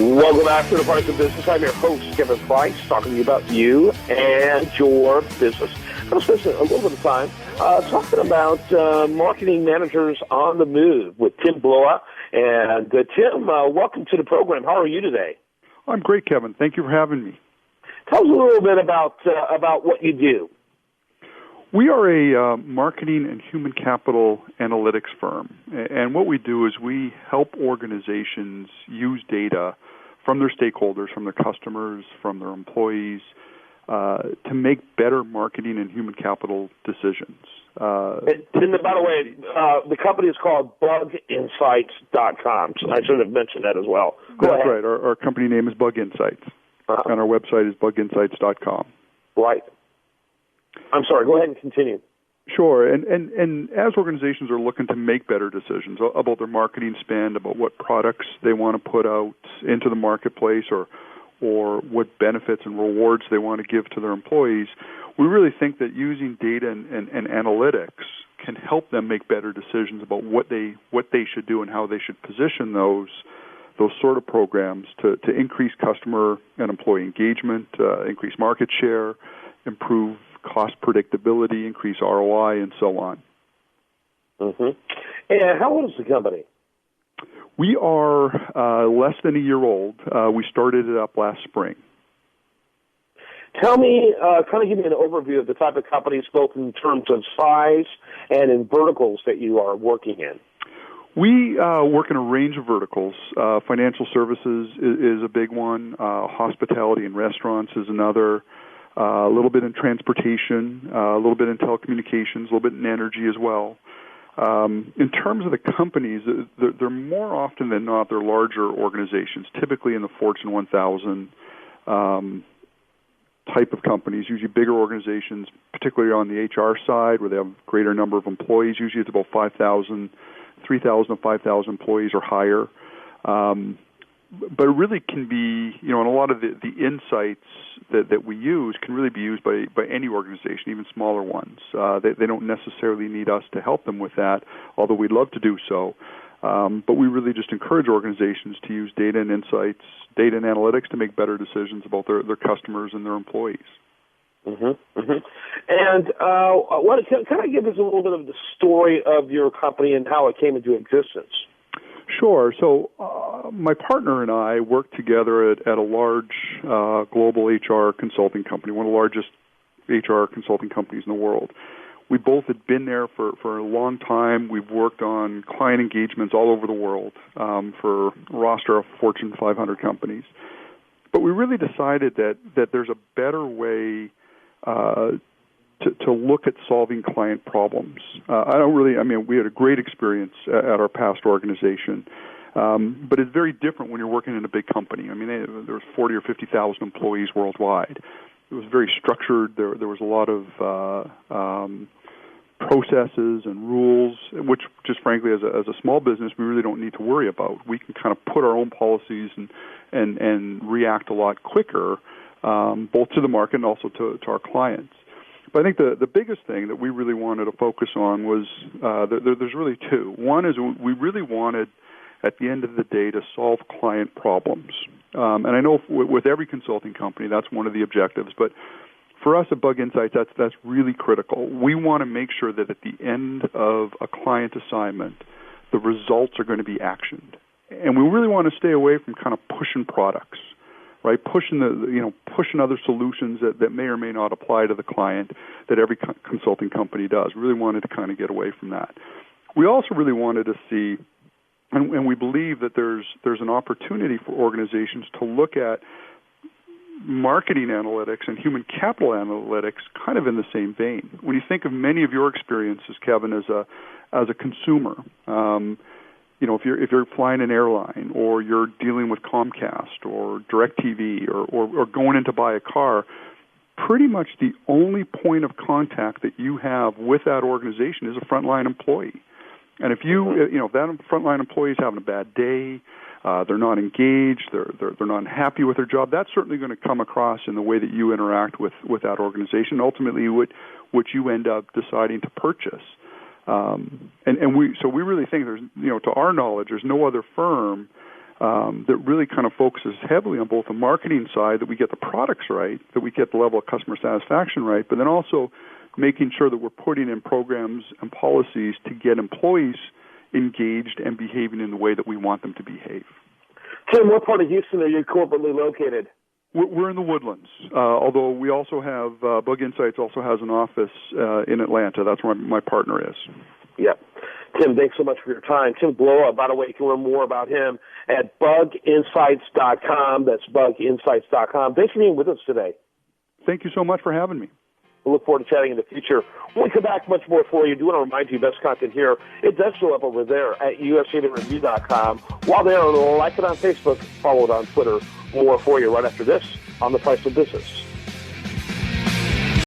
Welcome back to the Price of Business. I'm your host, Kevin Price, talking to you about you and your business. I'm going to spend a little bit of time talking about marketing managers on the move with Tim Glowa. And Tim, welcome to the program. How are you today? I'm great, Kevin. Thank you for having me. Tell us a little bit about what you do. We are a marketing and human capital analytics firm, and what we do is we help organizations use data from their stakeholders, from their customers, from their employees, to make better marketing and human capital decisions. And by the way, the company is called buginsights.com, so I should have mentioned that as well. Go That's ahead. right. Our company name is Bug Insights, and our website is buginsights.com. Right. I'm sorry, go ahead and continue. Sure, and as organizations are looking to make better decisions about their marketing spend, about what products they want to put out into the marketplace, or what benefits and rewards they want to give to their employees, we really think that using data and analytics can help them make better decisions about what they should do and how they should position those sort of programs to increase customer and employee engagement, increase market share, improve cost predictability, increase ROI, and so on. Mm-hmm. And how old is the company? We are less than a year old. We started it up last spring. Tell me, kind of give me an overview of the type of companies, both in terms of size and in verticals that you are working in. We work in a range of verticals. Financial services is a big one. Hospitality and restaurants is another. A little bit in transportation, a little bit in telecommunications, a little bit in energy as well. In terms of the companies, they're more often than not, they're larger organizations, typically in the Fortune 1000 type of companies, usually bigger organizations, particularly on the HR side where they have a greater number of employees. Usually it's about 3,000 to 5,000 employees or higher. But it really can be, and a lot of the insights that we use can really be used by any organization, even smaller ones. They don't necessarily need us to help them with that, although we'd love to do so. But we really just encourage organizations to use data and insights, data and analytics to make better decisions about their customers and their employees. Mm-hmm. Mm-hmm. And can I give us a little bit of the story of your company and how it came into existence? Sure. So my partner and I worked together at a large global HR consulting company, one of the largest HR consulting companies in the world. We both had been there for a long time. We've worked on client engagements all over the world for a roster of Fortune 500 companies. But we really decided that there's a better way to look at solving client problems. We had a great experience at our past organization, but it's very different when you're working in a big company. There was 40 or 50,000 employees worldwide. It was very structured. There was a lot of processes and rules, which just frankly, as a small business, we really don't need to worry about. We can kind of put our own policies and react a lot quicker, both to the market and also to our clients. But I think the biggest thing that we really wanted to focus on was there's really two. One is we really wanted, at the end of the day, to solve client problems. And I know with every consulting company, that's one of the objectives. But for us at Bug Insights, that's really critical. We want to make sure that at the end of a client assignment, the results are going to be actioned. And we really want to stay away from kind of pushing products, right? Pushing other solutions that may or may not apply to the client that every consulting company does. We really wanted to kind of get away from that. We also really wanted to see, and we believe that there's an opportunity for organizations to look at marketing analytics and human capital analytics kind of in the same vein. When you think of many of your experiences, Kevin, as a consumer, if you're flying an airline or you're dealing with Comcast or DirecTV or going in to buy a car, pretty much the only point of contact that you have with that organization is a frontline employee. And if if that frontline employee is having a bad day, they're not engaged, they're not happy with their job, that's certainly going to come across in the way that you interact with that organization, ultimately what you end up deciding to purchase. We really think there's, to our knowledge, there's no other firm that really kind of focuses heavily on both the marketing side, that we get the products right, that we get the level of customer satisfaction right, but then also making sure that we're putting in programs and policies to get employees engaged and behaving in the way that we want them to behave. Tim, what part of Houston are you corporately located? We're in the Woodlands, although we also have, Bug Insights also has an office in Atlanta. That's where my partner is. Yep. Tim, thanks so much for your time. Tim Glowa, by the way, you can learn more about him at buginsights.com. That's buginsights.com. Thanks for being with us today. Thank you so much for having me. We'll look forward to chatting in the future. When we come back, much more for you. I do want to remind you, best content here, it does show up over there at usdatareview.com. While there, like it on Facebook, follow it on Twitter. More for you right after this on The Price of Business.